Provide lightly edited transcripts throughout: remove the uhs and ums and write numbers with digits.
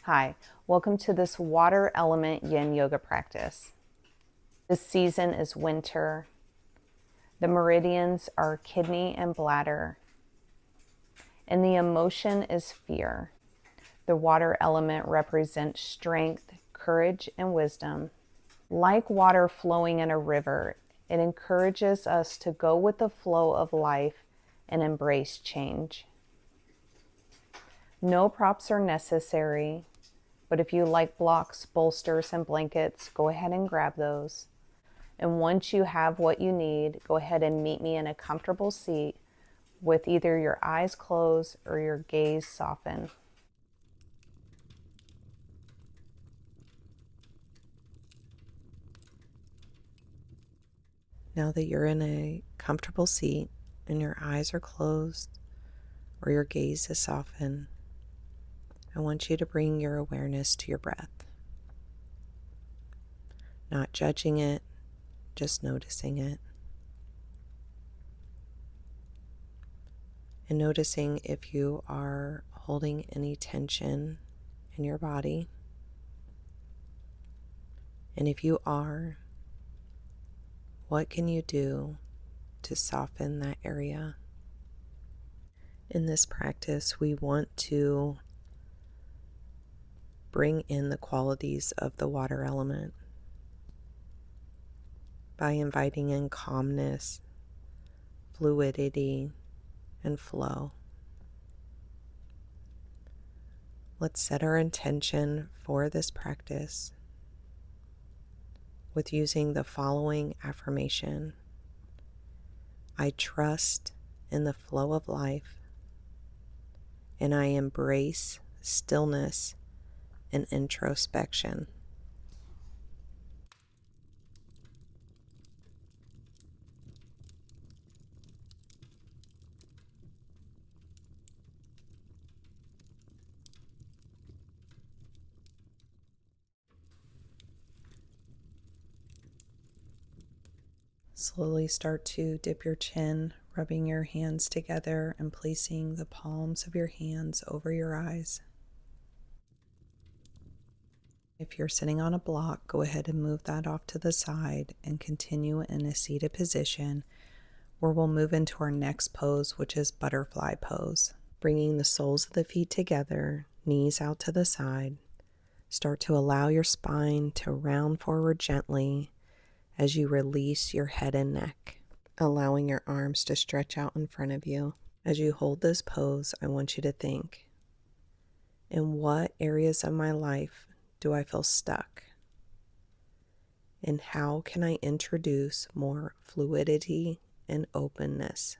Hi, welcome to this Water Element Yin Yoga practice. This season is winter. The meridians are kidney and bladder, and the emotion is fear. The water element represents strength, courage, and wisdom. Like water flowing in a river, it encourages us to go with the flow of life and embrace change. No props are necessary, but if you like blocks, bolsters, and blankets, go ahead and grab those. And once you have what you need, go ahead and meet me in a comfortable seat with either your eyes closed or your gaze softened. Now that you're in a comfortable seat and your eyes are closed or your gaze is softened, I want you to bring your awareness to your breath. Not judging it, just noticing it. And noticing if you are holding any tension in your body. And if you are, what can you do to soften that area? In this practice, we want to bring in the qualities of the water element by inviting in calmness, fluidity, and flow. Let's set our intention for this practice with using the following affirmation. I trust in the flow of life, and I embrace stillness and introspection. Slowly start to dip your chin, rubbing your hands together and placing the palms of your hands over your eyes. If you're sitting on a block, go ahead and move that off to the side and continue in a seated position, where we'll move into our next pose, which is butterfly pose. Bringing the soles of the feet together, knees out to the side. Start to allow your spine to round forward gently as you release your head and neck, allowing your arms to stretch out in front of you. As you hold this pose, I want you to think, in what areas of my life do I feel stuck? And how can I introduce more fluidity and openness?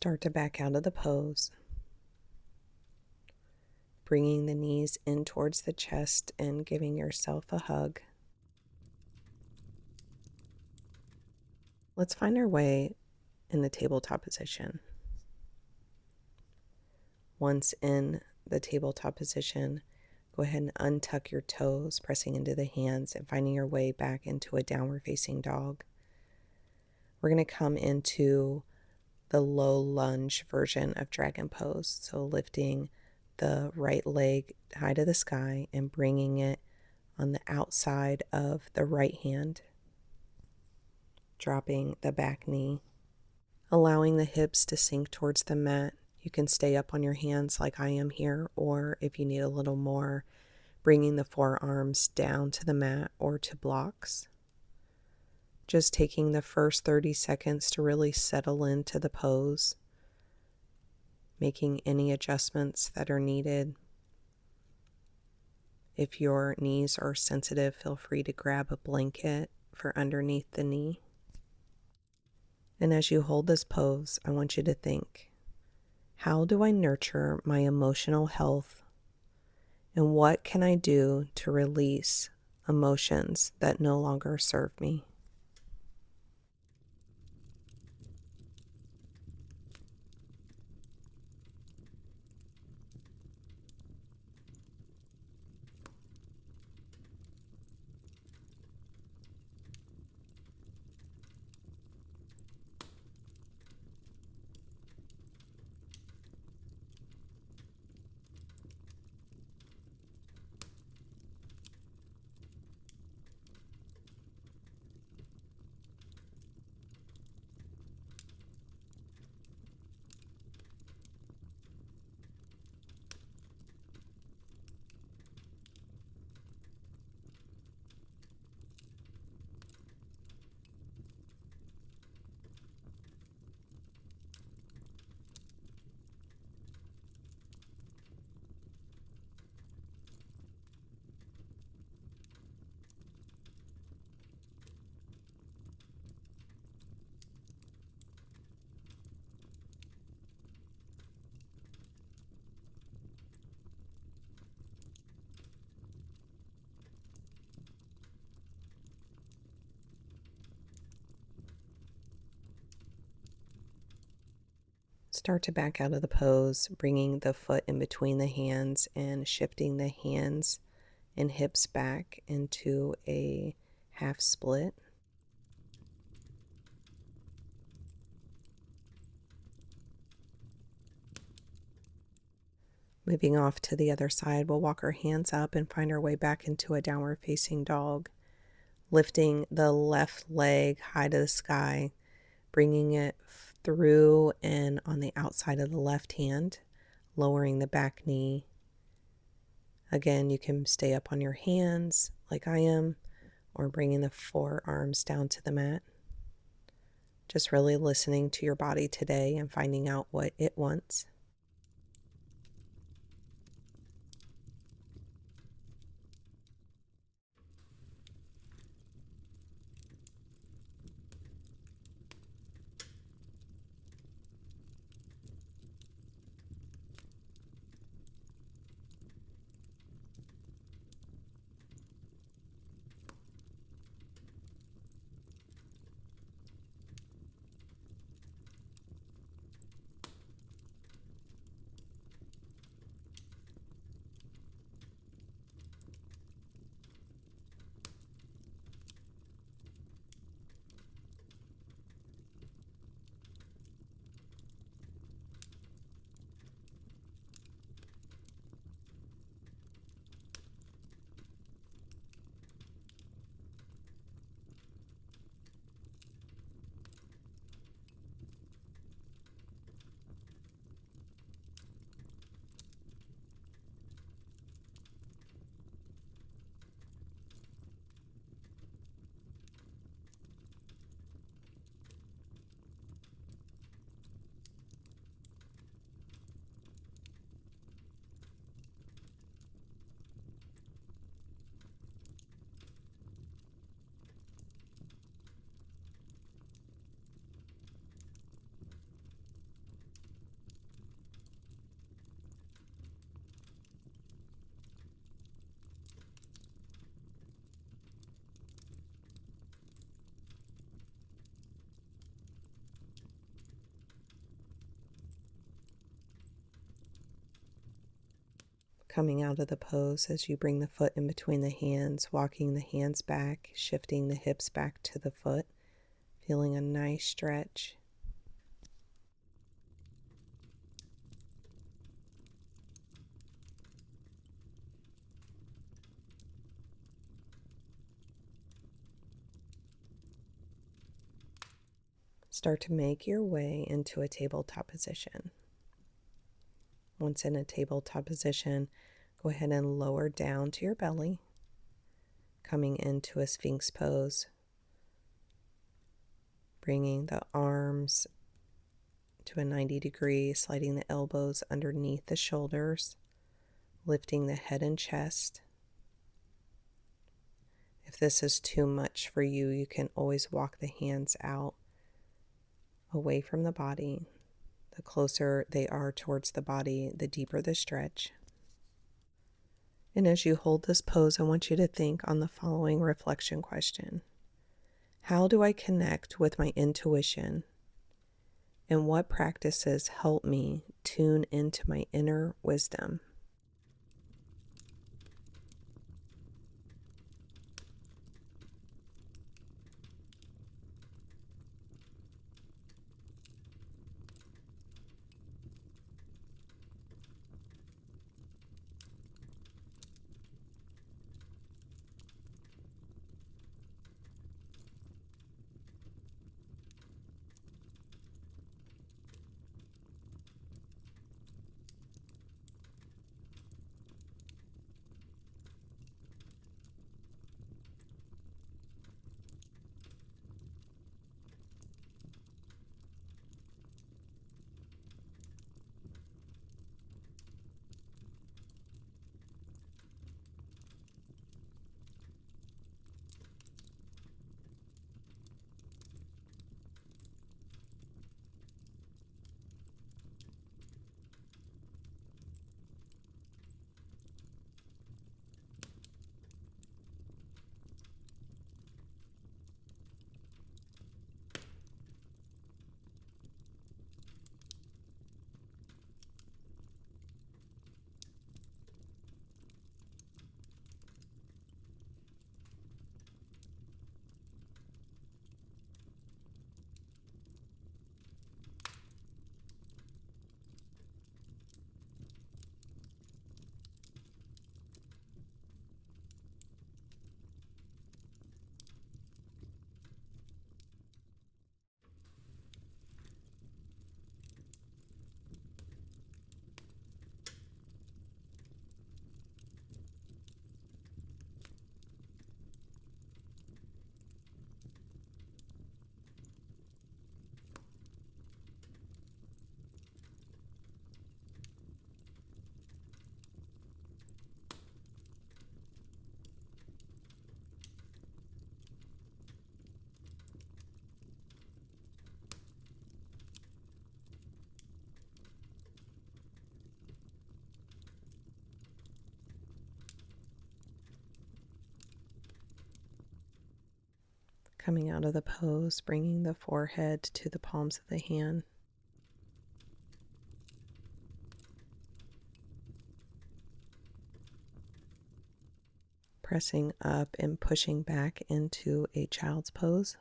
Start to back out of the pose, bringing the knees in towards the chest and giving yourself a hug. Let's find our way in the tabletop position. Once in the tabletop position, go ahead and untuck your toes, pressing into the hands and finding your way back into a downward facing dog. We're going to come into the low lunge version of dragon pose. So lifting the right leg high to the sky and bringing it on the outside of the right hand, dropping the back knee, allowing the hips to sink towards the mat. You can stay up on your hands like I am here, or if you need a little more, bringing the forearms down to the mat or to blocks. Just taking the first 30 seconds to really settle into the pose, making any adjustments that are needed. If your knees are sensitive, feel free to grab a blanket for underneath the knee. And as you hold this pose, I want you to think, how do I nurture my emotional health? And what can I do to release emotions that no longer serve me? Start to back out of the pose, bringing the foot in between the hands and shifting the hands and hips back into a half split. Moving off to the other side, we'll walk our hands up and find our way back into a downward facing dog, lifting the left leg high to the sky, bringing it through and on the outside of the left hand, lowering the back knee. Again, you can stay up on your hands like I am, or bringing the forearms down to the mat. Just really listening to your body today and finding out what it wants. Coming out of the pose as you bring the foot in between the hands, walking the hands back, shifting the hips back to the foot, feeling a nice stretch. Start to make your way into a tabletop position. Once in a tabletop position, go ahead and lower down to your belly, coming into a Sphinx pose, bringing the arms to a 90 degree, sliding the elbows underneath the shoulders, lifting the head and chest. If this is too much for you, you can always walk the hands out away from the body. The closer they are towards the body, the deeper the stretch. And as you hold this pose, I want you to think on the following reflection question. How do I connect with my intuition? And what practices help me tune into my inner wisdom? Coming out of the pose, bringing the forehead to the palms of the hand. Pressing up and pushing back into a child's pose.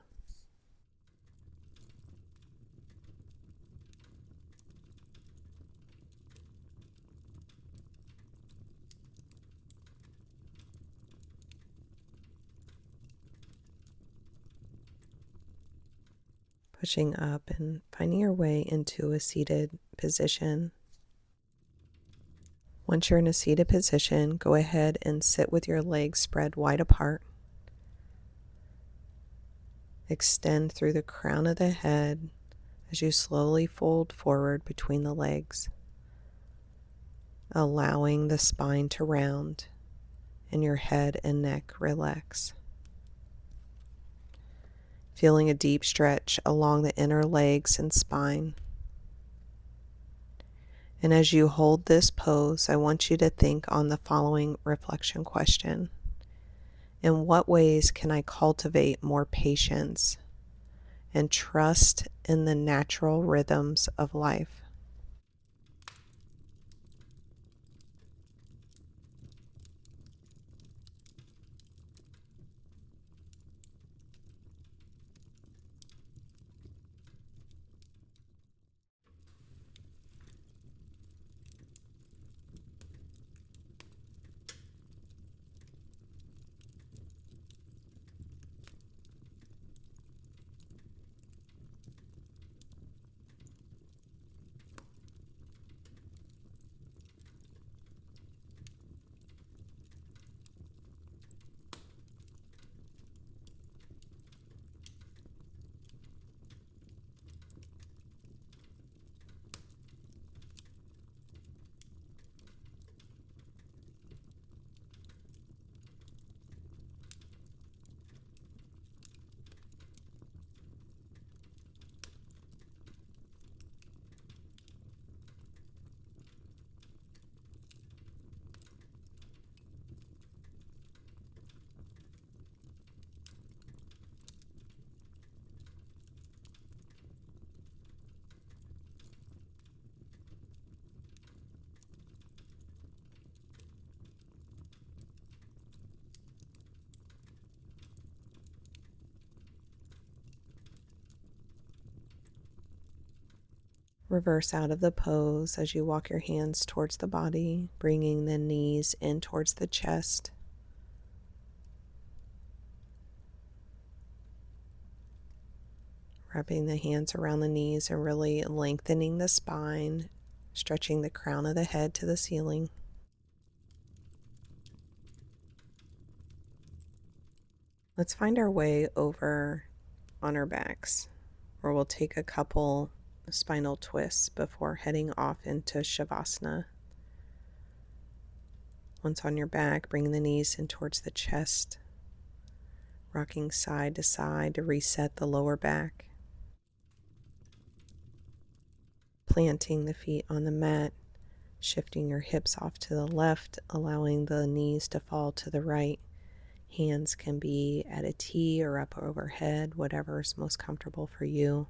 Pushing up and finding your way into a seated position. Once you're in a seated position, go ahead and sit with your legs spread wide apart. Extend through the crown of the head as you slowly fold forward between the legs, allowing the spine to round and your head and neck relax. Feeling a deep stretch along the inner legs and spine. And as you hold this pose, I want you to think on the following reflection question. In what ways can I cultivate more patience and trust in the natural rhythms of life? Reverse out of the pose as you walk your hands towards the body, bringing the knees in towards the chest. Wrapping the hands around the knees and really lengthening the spine, stretching the crown of the head to the ceiling. Let's find our way over on our backs, where we'll take a couple spinal twists before heading off into shavasana. Once on your back, bring the knees in towards the chest, rocking side to side to reset the lower back. Planting the feet on the mat, shifting your hips off to the left, allowing the knees to fall to the right. Hands can be at a T or up overhead, whatever is most comfortable for you.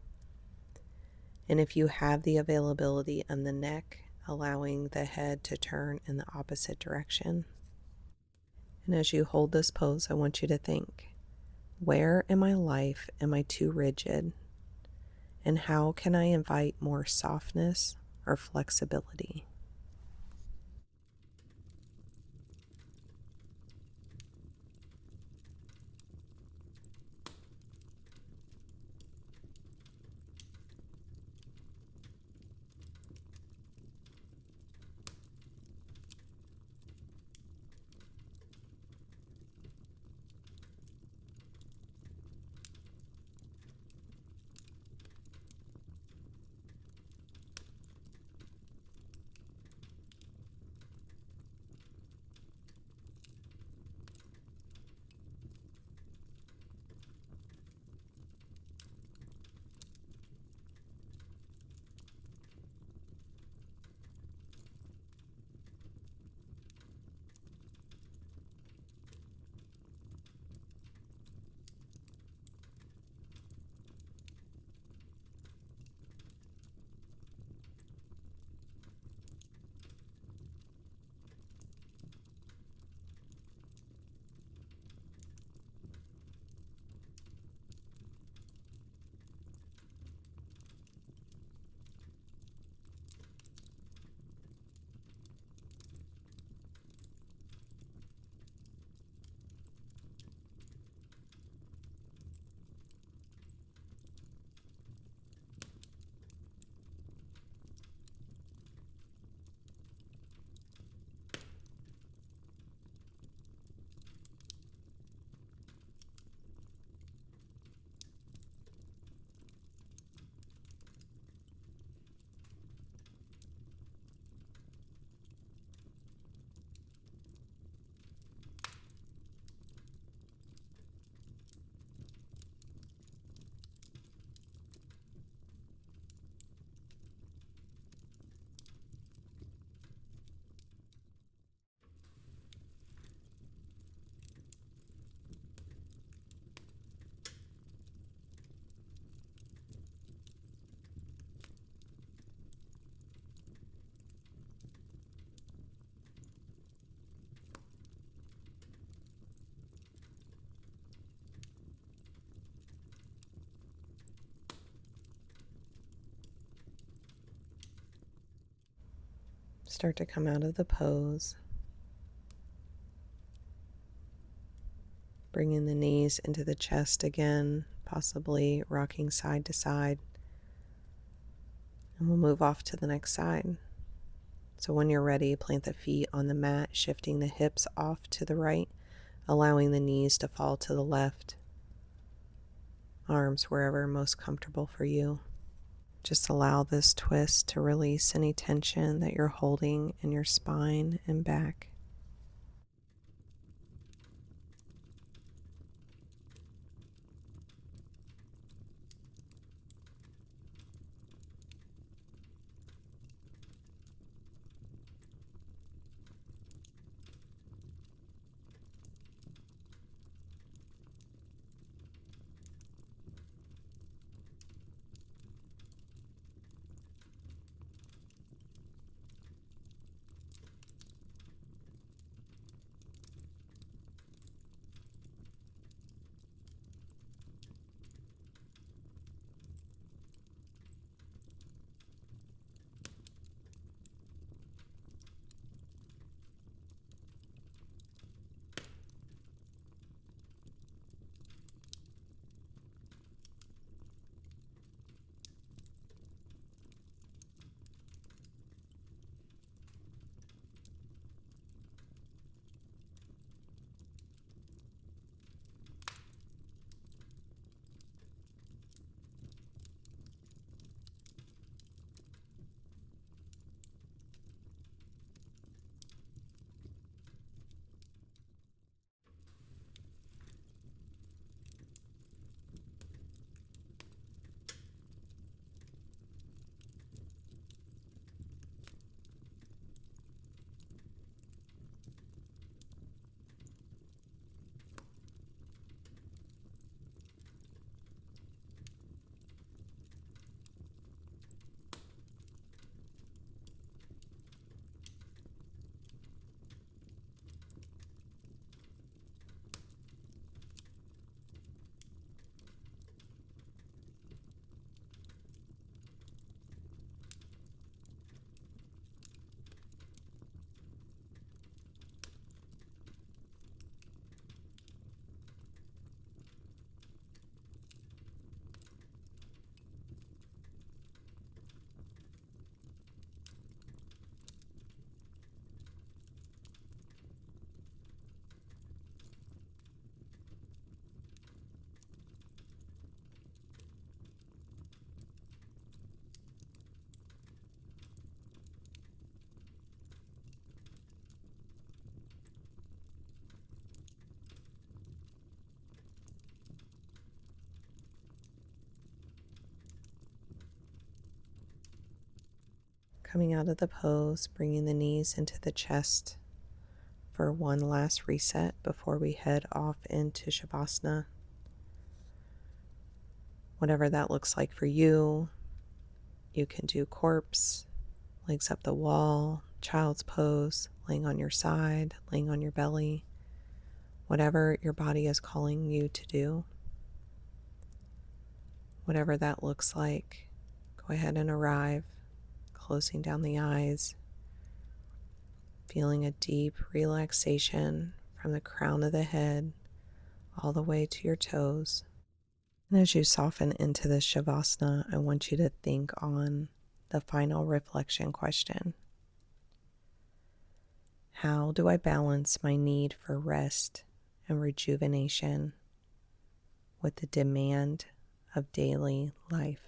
And if you have the availability on the neck, allowing the head to turn in the opposite direction. And as you hold this pose, I want you to think, where in my life am I too rigid? And how can I invite more softness or flexibility? Start to come out of the pose, bringing the knees into the chest again, possibly rocking side to side. And we'll move off to the next side. So when you're ready, plant the feet on the mat, shifting the hips off to the right, allowing the knees to fall to the left. Arms wherever most comfortable for you. Just allow this twist to release any tension that you're holding in your spine and back. Coming out of the pose, bringing the knees into the chest for one last reset before we head off into shavasana. Whatever that looks like for you, you can do corpse, legs up the wall, child's pose, laying on your side, laying on your belly, whatever your body is calling you to do. Whatever that looks like, go ahead and arrive, closing down the eyes, feeling a deep relaxation from the crown of the head all the way to your toes. And as you soften into this shavasana, I want you to think on the final reflection question. How do I balance my need for rest and rejuvenation with the demand of daily life?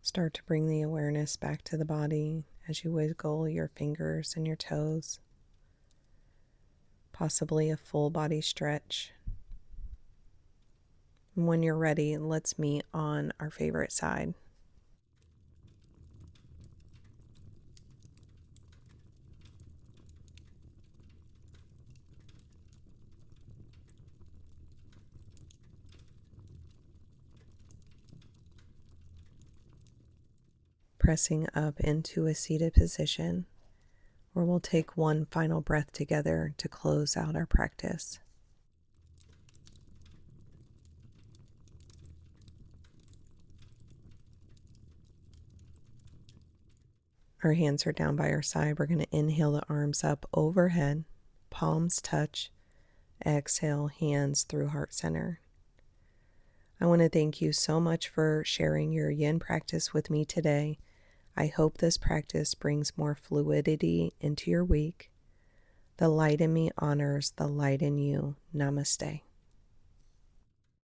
Start to bring the awareness back to the body as you wiggle your fingers and your toes, possibly a full body stretch. And when you're ready, let's meet on our favorite side. Pressing up into a seated position, where we'll take one final breath together to close out our practice. Our hands are down by our side. We're going to inhale the arms up overhead, palms touch. Exhale, hands through heart center. I want to thank you so much for sharing your yin practice with me today. I hope this practice brings more fluidity into your week. The light in me honors the light in you. Namaste.